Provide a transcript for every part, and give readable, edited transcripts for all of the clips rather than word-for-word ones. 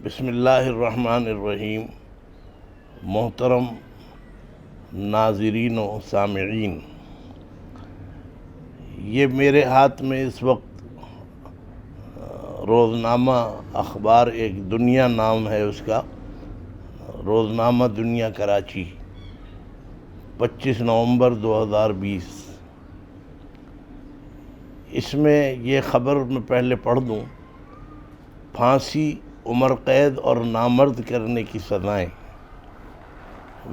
بسم اللہ الرحمن الرحیم۔ محترم ناظرین و سامعین، یہ میرے ہاتھ میں اس وقت روزنامہ اخبار ایک دنیا نام ہے اس کا، روزنامہ دنیا کراچی، 25 نومبر 2020۔ اس میں یہ خبر میں پہلے پڑھ دوں: پھانسی، عمر قید اور نامرد کرنے کی سزائیں۔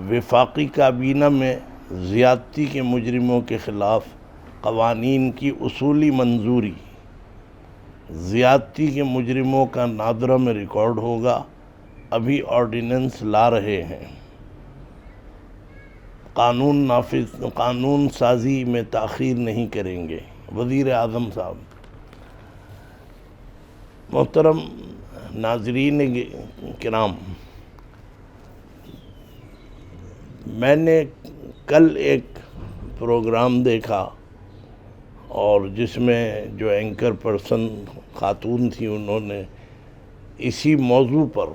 وفاقی کابینہ میں زیادتی کے مجرموں کے خلاف قوانین کی اصولی منظوری۔ زیادتی کے مجرموں کا نادرہ میں ریکارڈ ہوگا، ابھی آرڈیننس لا رہے ہیں۔ قانون سازی میں تاخیر نہیں کریں گے، وزیر اعظم صاحب۔ محترم ناظرین کرام، میں نے کل ایک پروگرام دیکھا اور جس میں جو اینکر پرسن خاتون تھی، انہوں نے اسی موضوع پر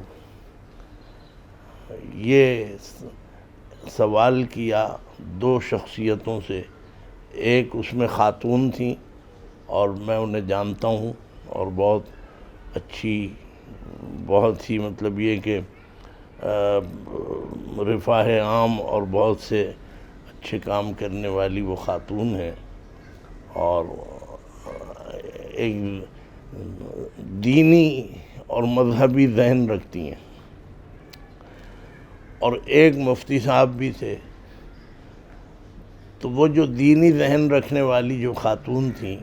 یہ سوال کیا دو شخصیتوں سے۔ ایک اس میں خاتون تھیں اور میں انہیں جانتا ہوں، اور بہت اچھی، بہت ہی مطلب یہ کہ رفاہ عام اور بہت سے اچھے کام کرنے والی وہ خاتون ہیں، اور ایک دینی اور مذہبی ذہن رکھتی ہیں۔ اور ایک مفتی صاحب بھی تھے، تو وہ جو دینی ذہن رکھنے والی جو خاتون تھیں،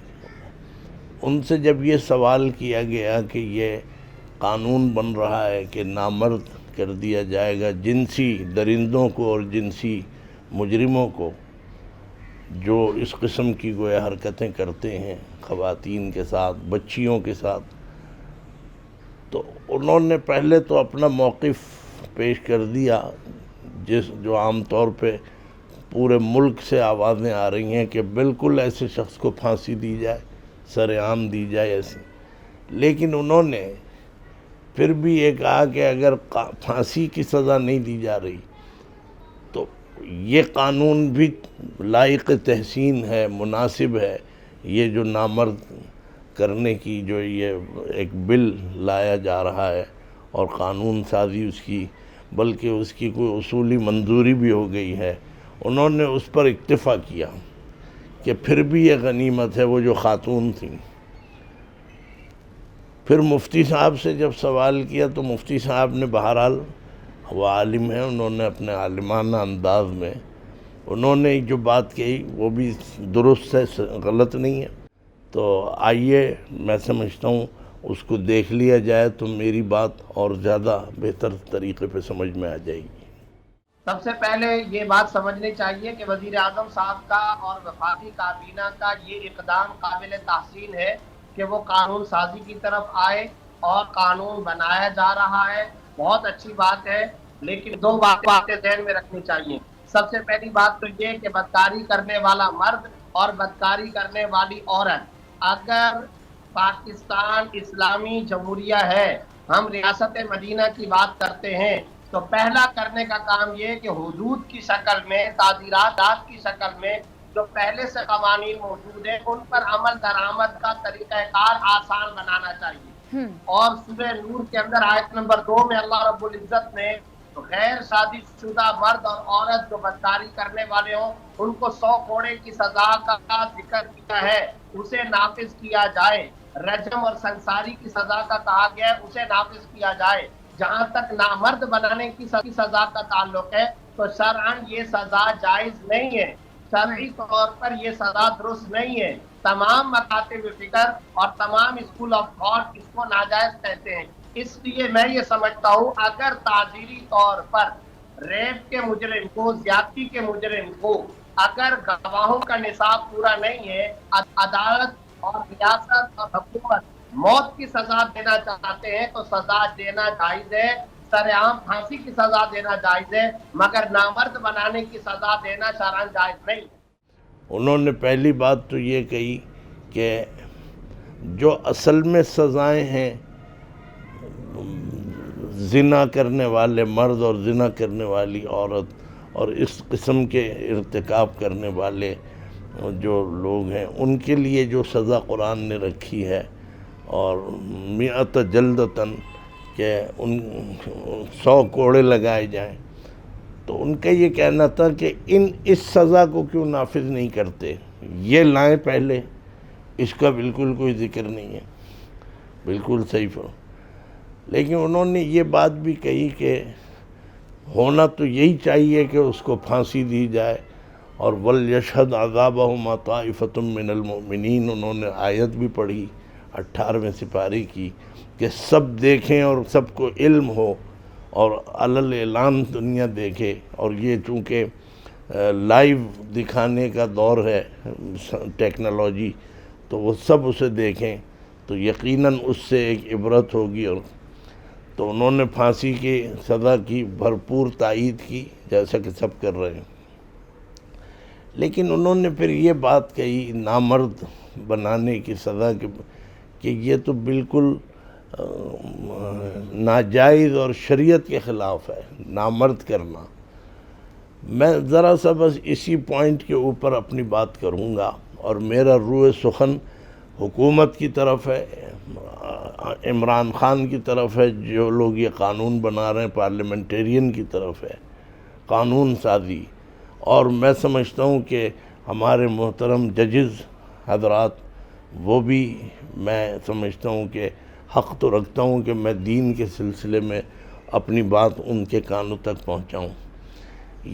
ان سے جب یہ سوال کیا گیا کہ یہ قانون بن رہا ہے کہ نامرد کر دیا جائے گا جنسی درندوں کو اور جنسی مجرموں کو، جو اس قسم کی گویا حرکتیں کرتے ہیں خواتین کے ساتھ، بچیوں کے ساتھ، تو انہوں نے پہلے تو اپنا موقف پیش کر دیا، جو عام طور پہ پورے ملک سے آوازیں آ رہی ہیں کہ بالکل ایسے شخص کو پھانسی دی جائے، سر عام دی جائے ایسے۔ لیکن انہوں نے پھر بھی یہ کہا کہ اگر پھانسی کی سزا نہیں دی جا رہی تو یہ قانون بھی لائق تحسین ہے، مناسب ہے۔ یہ جو نامرد کرنے کی جو یہ ایک بل لایا جا رہا ہے اور قانون سازی اس کی، بلکہ اس کی کوئی اصولی منظوری بھی ہو گئی ہے، انہوں نے اس پر اکتفا کیا کہ پھر بھی یہ غنیمت ہے وہ جو خاتون تھیں۔ پھر مفتی صاحب سے جب سوال کیا تو مفتی صاحب نے، بہرحال وہ عالم ہیں، انہوں نے اپنے عالمانہ انداز میں انہوں نے جو بات کہی وہ بھی درست ہے، غلط نہیں ہے۔ تو آئیے، میں سمجھتا ہوں اس کو دیکھ لیا جائے تو میری بات اور زیادہ بہتر طریقے پہ سمجھ میں آ جائے گی۔ سب سے پہلے یہ بات سمجھنی چاہیے کہ وزیر اعظم صاحب کا اور وفاقی کابینہ کا یہ اقدام قابل تحسین ہے کہ وہ قانون سازی کی طرف آئے اور قانون بنایا جا رہا ہے، بہت اچھی بات ہے۔ لیکن دو باتیں ذہن میں رکھنی چاہیے۔ سب سے پہلی بات تو یہ کہ بدکاری کرنے والا مرد اور بدکاری کرنے والی عورت، اگر پاکستان اسلامی جمہوریہ ہے، ہم ریاست مدینہ کی بات کرتے ہیں، تو پہلا کرنے کا کام یہ کہ حدود کی شکل میں، تعزیرات کی شکل میں جو پہلے سے قوانین موجود ہیں ان پر عمل درآمد کا طریقہ کار آسان بنانا چاہیے۔ اور سورہ نور کے اندر آیت نمبر 2 میں اللہ رب العزت نے غیر شادی شدہ مرد اور عورت جو بدکاری کرنے والے ہوں ان کو 100 کوڑے کی سزا کا ذکر کیا ہے، اسے نافذ کیا جائے۔ رجم اور سنساری کی سزا کا کہا گیا ہے، اسے نافذ کیا جائے۔ جہاں تک نامرد بنانے کی سزا کا تعلق ہے تو شرعاً یہ سزا جائز نہیں ہے، شرعی طور پر یہ سزا درست نہیں ہے۔ تمام مکاتب فکر اور تمام اسکول آف تھاٹ اس کو ناجائز کہتے ہیں۔ اس لیے میں یہ سمجھتا ہوں اگر تعزیری طور پر ریپ کے مجرم کو، زیادتی کے مجرم کو، اگر گواہوں کا نصاب پورا نہیں ہے، عدالت اور ریاست اور حکومت موت کی سزا دینا چاہتے ہیں تو سزا دینا جائز ہے، سرعام پھانسی کی سزا دینا جائز ہے، مگر نامرد بنانے کی سزا دینا شرعاً جائز نہیں۔ انہوں نے پہلی بات تو یہ کہی کہ جو اصل میں سزائیں ہیں زنا کرنے والے مرد اور زنا کرنے والی عورت اور اس قسم کے ارتکاب کرنے والے جو لوگ ہیں ان کے لیے جو سزا قرآن نے رکھی ہے، اور 100 جلدتاً کہ ان 100 کوڑے لگائے جائیں، تو ان کا یہ کہنا تھا کہ اس سزا کو کیوں نافذ نہیں کرتے، یہ لائیں پہلے، اس کا بالکل کوئی ذکر نہیں ہے، بالکل صحیح فرمایا۔ لیکن انہوں نے یہ بات بھی کہی کہ ہونا تو یہی چاہیے کہ اس کو پھانسی دی جائے، اور وَلْيَشْهَدْ عَذَابَهُمَا طَائِفَةٌ مِّنَ الْمُؤْمِنِينَ، انہوں نے آیت بھی پڑھی 18ویں سپارے کی کہ سب دیکھیں اور سب کو علم ہو اور علل اعلان دنیا دیکھے، اور یہ چونکہ لائیو دکھانے کا دور ہے ٹیکنالوجی، تو وہ سب اسے دیکھیں تو یقیناً اس سے ایک عبرت ہوگی۔ اور تو انہوں نے پھانسی کی سزا کی بھرپور تائید کی، جیسا کہ سب کر رہے ہیں۔ لیکن انہوں نے پھر یہ بات کہی نامرد بنانے کی سزا کہ یہ تو بالکل ناجائز اور شریعت کے خلاف ہے نامرد کرنا۔ میں ذرا سا بس اسی پوائنٹ کے اوپر اپنی بات کروں گا، اور میرا روح سخن حکومت کی طرف ہے، عمران خان کی طرف ہے، جو لوگ یہ قانون بنا رہے ہیں پارلیمنٹیرین کی طرف ہے، قانون سازی۔ اور میں سمجھتا ہوں کہ ہمارے محترم ججز حضرات، وہ بھی میں سمجھتا ہوں کہ حق تو رکھتا ہوں کہ میں دین کے سلسلے میں اپنی بات ان کے کانوں تک پہنچاؤں۔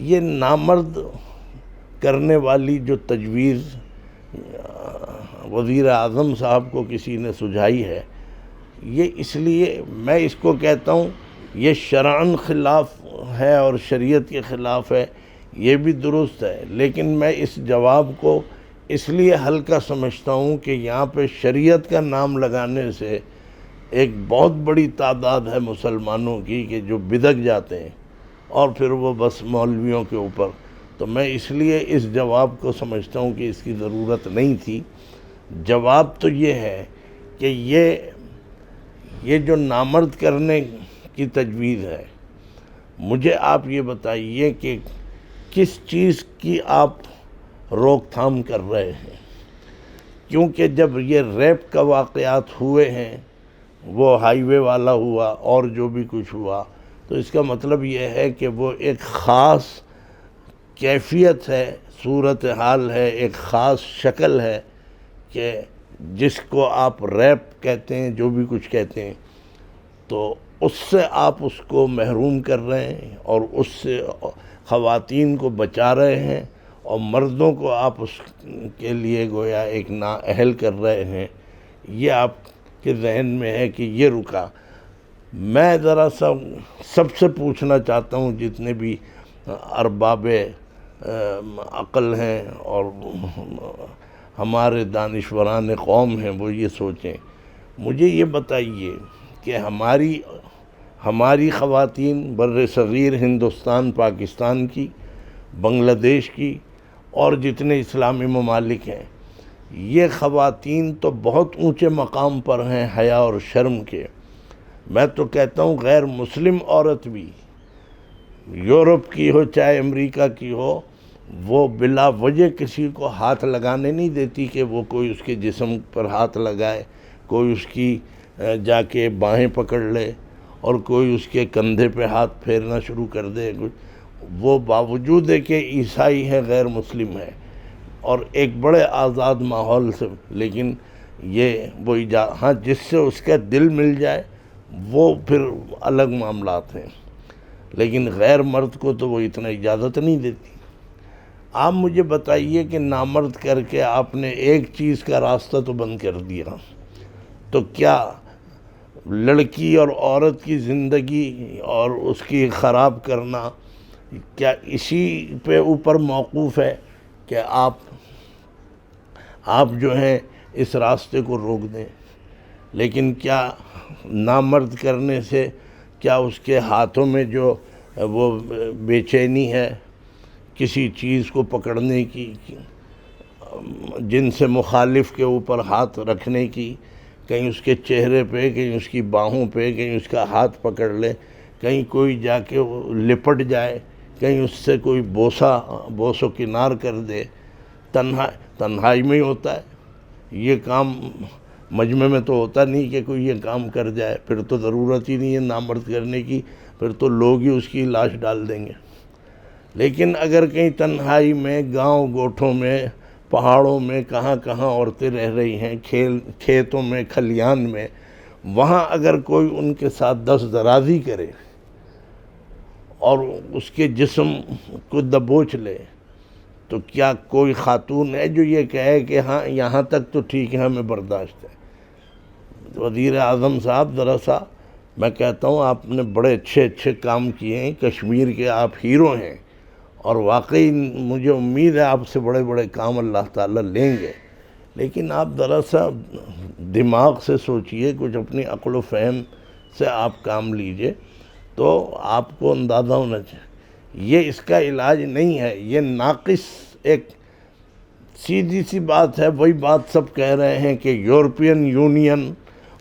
یہ نامرد کرنے والی جو تجویز وزیر اعظم صاحب کو کسی نے سجھائی ہے، یہ اس لیے میں اس کو کہتا ہوں یہ شرعاً خلاف ہے اور شریعت کے خلاف ہے، یہ بھی درست ہے، لیکن میں اس جواب کو اس لیے ہلکا سمجھتا ہوں کہ یہاں پہ شریعت کا نام لگانے سے ایک بہت بڑی تعداد ہے مسلمانوں کی کہ جو بدک جاتے ہیں، اور پھر وہ بس مولویوں کے اوپر۔ تو میں اس لیے اس جواب کو سمجھتا ہوں کہ اس کی ضرورت نہیں تھی۔ جواب تو یہ ہے کہ یہ جو نامرد کرنے کی تجویز ہے، مجھے آپ یہ بتائیے کہ کس چیز کی آپ روک تھام کر رہے ہیں؟ کیونکہ جب یہ ریپ کا واقعات ہوئے ہیں، وہ ہائی وے والا ہوا اور جو بھی کچھ ہوا، تو اس کا مطلب یہ ہے کہ وہ ایک خاص کیفیت ہے، صورتحال ہے، ایک خاص شکل ہے کہ جس کو آپ ریپ کہتے ہیں، جو بھی کچھ کہتے ہیں، تو اس سے آپ اس کو محروم کر رہے ہیں اور اس سے خواتین کو بچا رہے ہیں، اور مردوں کو آپ اس کے لیے گویا ایک نااہل کر رہے ہیں۔ یہ آپ کے ذہن میں ہے کہ یہ رکا۔ میں ذرا سب سے پوچھنا چاہتا ہوں، جتنے بھی ارباب عقل ہیں اور ہمارے دانشوران قوم ہیں، وہ یہ سوچیں، مجھے یہ بتائیے کہ ہماری خواتین بر صغیر ہندوستان، پاکستان کی، بنگلہ دیش کی اور جتنے اسلامی ممالک ہیں، یہ خواتین تو بہت اونچے مقام پر ہیں حیا اور شرم کے۔ میں تو کہتا ہوں غیر مسلم عورت بھی، یورپ کی ہو چاہے امریکہ کی ہو، وہ بلا وجہ کسی کو ہاتھ لگانے نہیں دیتی کہ وہ کوئی اس کے جسم پر ہاتھ لگائے، کوئی اس کی جا کے باہیں پکڑ لے اور کوئی اس کے کندھے پہ ہاتھ پھیرنا شروع کر دے۔ وہ باوجود ہے کہ عیسائی ہے، غیر مسلم ہے، اور ایک بڑے آزاد ماحول سے، لیکن وہ ہاں جس سے اس کا دل مل جائے وہ پھر الگ معاملات ہیں، لیکن غیر مرد کو تو وہ اتنا اجازت نہیں دیتی۔ آپ مجھے بتائیے کہ نامرد کر کے آپ نے ایک چیز کا راستہ تو بند کر دیا، تو کیا لڑکی اور عورت کی زندگی اور اس کی خراب کرنا کیا اسی پہ اوپر موقوف ہے کہ آپ جو ہیں اس راستے کو روک دیں؟ لیکن کیا نامرد کرنے سے کیا اس کے ہاتھوں میں جو وہ بے چینی ہے کسی چیز کو پکڑنے کی، جن سے مخالف کے اوپر ہاتھ رکھنے کی، کہیں اس کے چہرے پہ، کہیں اس کی باہوں پہ، کہیں اس کا ہاتھ پکڑ لے، کہیں کوئی جا کے لپٹ جائے، کہیں اس سے کوئی بوس و کنار کر دے، تنہائی میں ہی ہوتا ہے یہ کام، مجمع میں تو ہوتا نہیں کہ کوئی یہ کام کر جائے، پھر تو ضرورت ہی نہیں ہے نامرد کرنے کی، پھر تو لوگ ہی اس کی لاش ڈال دیں گے۔ لیکن اگر کہیں تنہائی میں، گاؤں گوٹھوں میں، پہاڑوں میں، کہاں کہاں عورتیں رہ رہی ہیں، کھیتوں میں، کھلیان میں، وہاں اگر کوئی ان کے ساتھ دست درازی کرے اور اس کے جسم کو دبوچ لے، تو کیا کوئی خاتون ہے جو یہ کہے کہ ہاں یہاں تک تو ٹھیک ہے، ہمیں برداشت ہے؟ وزیر اعظم صاحب، ذرا سا میں کہتا ہوں آپ نے بڑے اچھے کام کیے ہیں، کشمیر کے آپ ہیرو ہیں، اور واقعی مجھے امید ہے آپ سے بڑے بڑے کام اللہ تعالیٰ لیں گے، لیکن آپ ذرا سا دماغ سے سوچئے، کچھ اپنی عقل و فہم سے آپ کام لیجئے، تو آپ کو اندازہ ہونا چاہیے یہ اس کا علاج نہیں ہے، یہ ناقص ایک سیدھی سی بات ہے۔ وہی بات سب کہہ رہے ہیں کہ یورپین یونین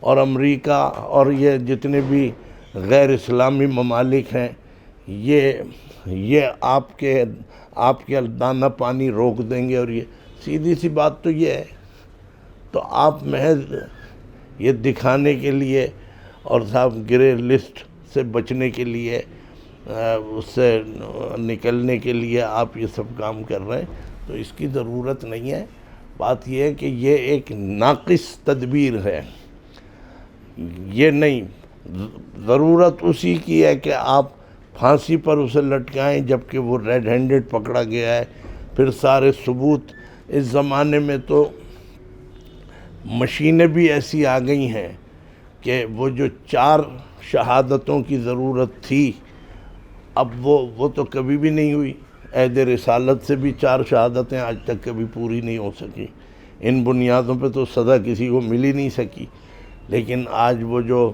اور امریکہ اور یہ جتنے بھی غیر اسلامی ممالک ہیں، یہ آپ کے دانہ پانی روک دیں گے، اور یہ سیدھی سی بات تو یہ ہے۔ تو آپ محض یہ دکھانے کے لیے اور صاحب گرے لسٹ سے بچنے کے لیے، اس سے نکلنے کے لیے آپ یہ سب کام کر رہے ہیں، تو اس کی ضرورت نہیں ہے۔ بات یہ ہے کہ یہ ایک ناقص تدبیر ہے، یہ نہیں، ضرورت اسی کی ہے کہ آپ پھانسی پر اسے لٹکائیں جبکہ وہ ریڈ ہینڈڈ پکڑا گیا ہے، پھر سارے ثبوت۔ اس زمانے میں تو مشینیں بھی ایسی آ گئی ہیں کہ وہ جو 4 شہادتوں کی ضرورت تھی، اب وہ تو کبھی بھی نہیں ہوئی۔ عہد رسالت سے بھی 4 شہادتیں آج تک کبھی پوری نہیں ہو سکی، ان بنیادوں پہ تو سزا کسی کو مل ہی نہیں سکی۔ لیکن آج وہ جو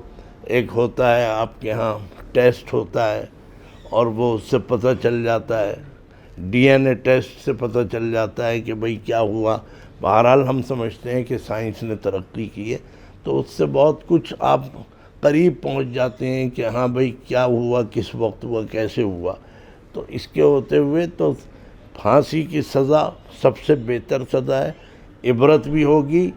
ایک ہوتا ہے آپ کے ہاں ٹیسٹ ہوتا ہے، اور وہ اس سے پتہ چل جاتا ہے، ڈی این اے ٹیسٹ سے پتہ چل جاتا ہے کہ بھئی کیا ہوا۔ بہرحال ہم سمجھتے ہیں کہ سائنس نے ترقی کی ہے، تو اس سے بہت کچھ آپ قریب پہنچ جاتے ہیں کہ ہاں بھئی کیا ہوا، کس وقت ہوا، کیسے ہوا۔ تو اس کے ہوتے ہوئے تو پھانسی کی سزا سب سے بہتر سزا ہے، عبرت بھی ہوگی،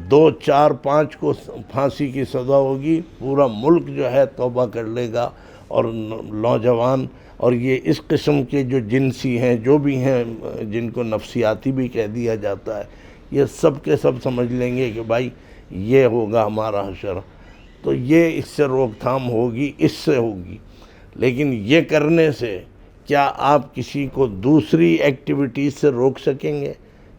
2 4 5 کو پھانسی کی سزا ہوگی، پورا ملک جو ہے توبہ کر لے گا، اور نوجوان اور یہ اس قسم کے جو جنسی ہیں، جو بھی ہیں، جن کو نفسیاتی بھی کہہ دیا جاتا ہے، یہ سب کے سب سمجھ لیں گے کہ بھائی یہ ہوگا ہمارا حشر۔ تو یہ اس سے روک تھام ہوگی، اس سے ہوگی۔ لیکن یہ کرنے سے کیا آپ کسی کو دوسری ایکٹیویٹیز سے روک سکیں گے؟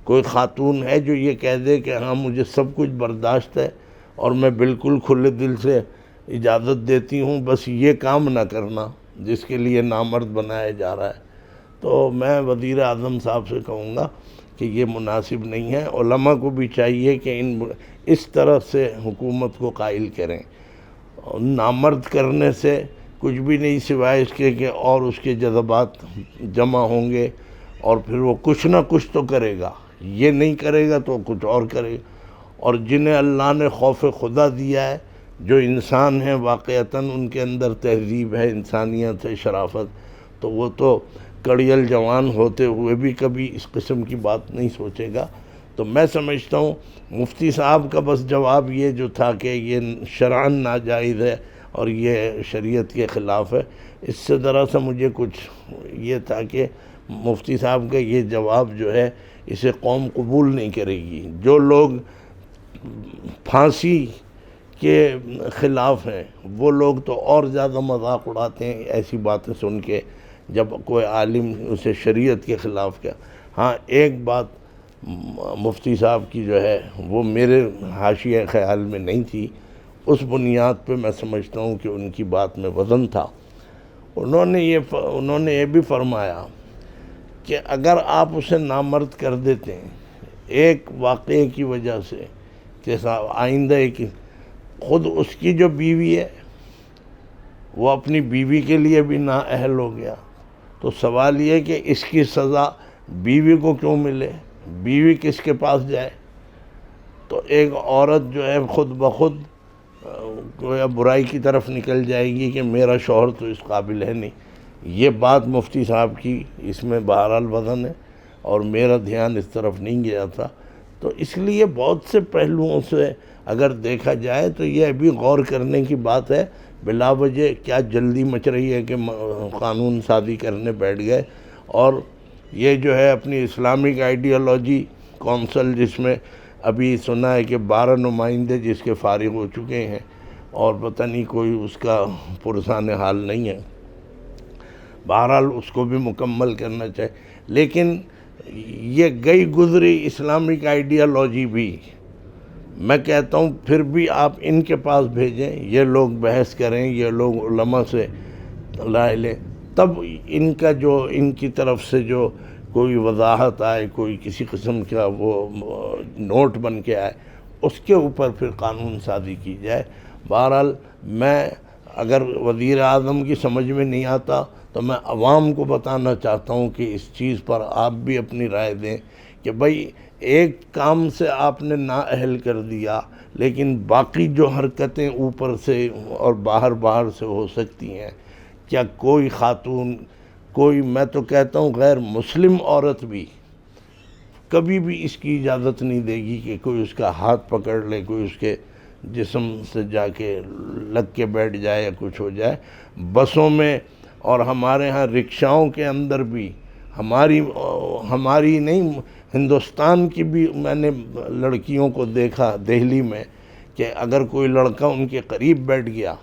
کوئی خاتون ہے جو یہ کہہ دے کہ ہاں مجھے سب کچھ برداشت ہے اور میں بالکل کھلے دل سے اجازت دیتی ہوں، بس یہ کام نہ کرنا جس کے لیے نامرد بنایا جا رہا ہے؟ تو میں وزیر اعظم صاحب سے کہوں گا کہ یہ مناسب نہیں ہے۔ علماء کو بھی چاہیے کہ اس طرح سے حکومت کو قائل کریں۔ نامرد کرنے سے کچھ بھی نہیں سوائے اس کے کہ اور اس کے جذبات جمع ہوں گے، اور پھر وہ کچھ نہ کچھ تو کرے گا، یہ نہیں کرے گا تو کچھ اور کرے گا۔ اور جنہیں اللہ نے خوف خدا دیا ہے، جو انسان ہیں واقعتاً ان کے اندر تہذیب ہے، انسانیت ہے، شرافت، تو وہ تو کڑیل جوان ہوتے ہوئے بھی کبھی اس قسم کی بات نہیں سوچے گا۔ تو میں سمجھتا ہوں مفتی صاحب کا بس جواب یہ جو تھا کہ یہ شرعاً ناجائز ہے اور یہ شریعت کے خلاف ہے، اس سے ذرا سا مجھے کچھ یہ تھا کہ مفتی صاحب کا یہ جواب جو ہے اسے قوم قبول نہیں کرے گی۔ جو لوگ پھانسی کے خلاف ہیں وہ لوگ تو اور زیادہ مذاق اڑاتے ہیں ایسی باتیں سن کے، جب کوئی عالم اسے شریعت کے خلاف کیا۔ ہاں ایک بات مفتی صاحب کی جو ہے وہ میرے حاشیہ خیال میں نہیں تھی، اس بنیاد پہ میں سمجھتا ہوں کہ ان کی بات میں وزن تھا۔ انہوں نے یہ بھی فرمایا کہ اگر آپ اسے نامرد کر دیتے ہیں ایک واقعے کی وجہ سے کہ آئندہ خود اس کی جو بیوی ہے وہ اپنی بیوی کے لیے بھی نااہل ہو گیا، تو سوال یہ کہ اس کی سزا بیوی کو کیوں ملے، بیوی کس کے پاس جائے؟ تو ایک عورت جو ہے خود بخود گویا برائی کی طرف نکل جائے گی کہ میرا شوہر تو اس قابل ہے نہیں. یہ بات مفتی صاحب کی اس میں بہرحال وزن ہے، اور میرا دھیان اس طرف نہیں گیا تھا. تو اس لیے بہت سے پہلوؤں سے اگر دیکھا جائے تو یہ ابھی غور کرنے کی بات ہے. بلا وجہ کیا جلدی مچ رہی ہے کہ قانون سازی کرنے بیٹھ گئے. اور یہ جو ہے اپنی اسلامک آئیڈیالوجی کونسل، جس میں ابھی سنا ہے کہ 12 نمائندے جس کے فارغ ہو چکے ہیں، اور پتہ نہیں کوئی اس کا پرسان حال نہیں ہے. بہرحال اس کو بھی مکمل کرنا چاہیے. لیکن یہ گئی گزری اسلامک آئیڈیالوجی بھی میں کہتا ہوں پھر بھی آپ ان کے پاس بھیجیں، یہ لوگ بحث کریں، یہ لوگ علماء سے رائے لیں، تب ان کا جو ان کی طرف سے جو کوئی وضاحت آئے، کوئی کسی قسم کا وہ نوٹ بن کے آئے، اس کے اوپر پھر قانون سازی کی جائے. بہرحال میں اگر وزیر اعظم کی سمجھ میں نہیں آتا تو میں عوام کو بتانا چاہتا ہوں کہ اس چیز پر آپ بھی اپنی رائے دیں کہ بھئی ایک کام سے آپ نے نااہل کر دیا، لیکن باقی جو حرکتیں اوپر سے اور باہر سے ہو سکتی ہیں، کیا کوئی خاتون، کوئی میں تو کہتا ہوں غیر مسلم عورت بھی کبھی بھی اس کی اجازت نہیں دے گی کہ کوئی اس کا ہاتھ پکڑ لے، کوئی اس کے جسم سے جا کے لگ کے بیٹھ جائے یا کچھ ہو جائے. بسوں میں اور ہمارے ہاں رکشاؤں کے اندر بھی ہماری نہیں، ہندوستان کی بھی میں نے لڑکیوں کو دیکھا دہلی میں کہ اگر کوئی لڑکا ان کے قریب بیٹھ گیا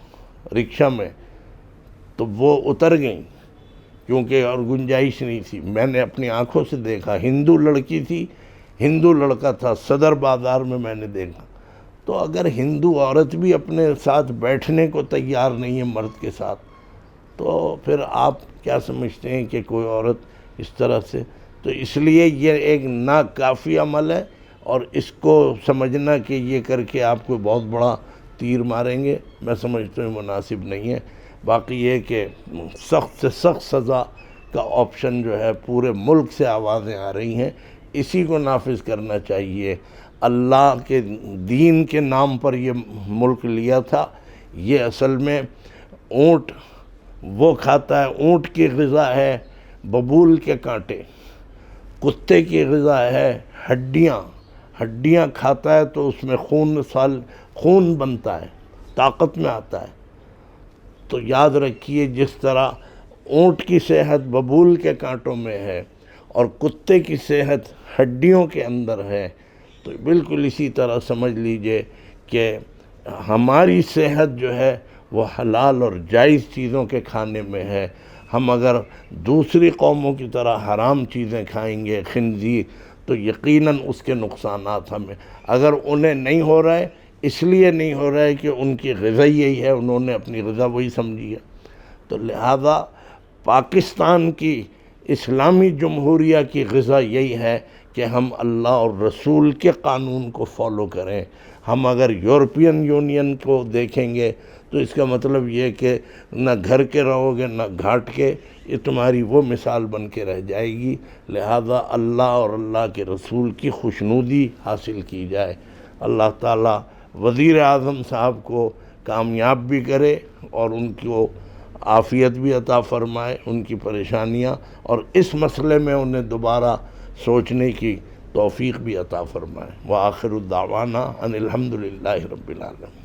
رکشہ میں تو وہ اتر گئیں، کیونکہ اور گنجائش نہیں تھی. میں نے اپنی آنکھوں سے دیکھا، ہندو لڑکی تھی، ہندو لڑکا تھا، صدر بازار میں میں نے دیکھا. تو اگر ہندو عورت بھی اپنے ساتھ بیٹھنے کو تیار نہیں ہے مرد کے ساتھ، تو پھر آپ کیا سمجھتے ہیں کہ کوئی عورت اس طرح سے؟ تو اس لیے یہ ایک ناکافی عمل ہے، اور اس کو سمجھنا کہ یہ کر کے آپ کو بہت بڑا تیر ماریں گے، میں سمجھتا ہوں مناسب نہیں ہے. باقی یہ کہ سخت سے سخت سزا کا آپشن جو ہے پورے ملک سے آوازیں آ رہی ہیں، اسی کو نافذ کرنا چاہیے. اللہ کے دین کے نام پر یہ ملک لیا تھا. یہ اصل میں اونٹ وہ کھاتا ہے، اونٹ کی غذا ہے ببول کے کانٹے، کتے کی غذا ہے ہڈیاں کھاتا ہے تو اس میں خون بنتا ہے، طاقت میں آتا ہے. تو یاد رکھیے جس طرح اونٹ کی صحت ببول کے کانٹوں میں ہے اور کتے کی صحت ہڈیوں کے اندر ہے، تو بالکل اسی طرح سمجھ لیجئے کہ ہماری صحت جو ہے وہ حلال اور جائز چیزوں کے کھانے میں ہے. ہم اگر دوسری قوموں کی طرح حرام چیزیں کھائیں گے، خنزیر، تو یقیناً اس کے نقصانات ہمیں، اگر انہیں نہیں ہو رہا ہے اس لیے نہیں ہو رہا ہے کہ ان کی غذا یہی ہے، انہوں نے اپنی غذا وہی سمجھی ہے. تو لہذا پاکستان کی اسلامی جمہوریہ کی غذا یہی ہے کہ ہم اللہ اور رسول کے قانون کو فالو کریں. ہم اگر یورپین یونین کو دیکھیں گے تو اس کا مطلب یہ کہ نہ گھر کے رہو گے نہ گھاٹ کے، یہ تمہاری وہ مثال بن کے رہ جائے گی. لہذا اللہ اور اللہ کے رسول کی خوشنودی حاصل کی جائے. اللہ تعالیٰ وزیر اعظم صاحب کو کامیاب بھی کرے اور ان کو عافیت بھی عطا فرمائے، ان کی پریشانیاں، اور اس مسئلے میں انہیں دوبارہ سوچنے کی توفیق بھی عطا فرمائے. وآخر الدعوانا ان الحمدللہ رب العالمین.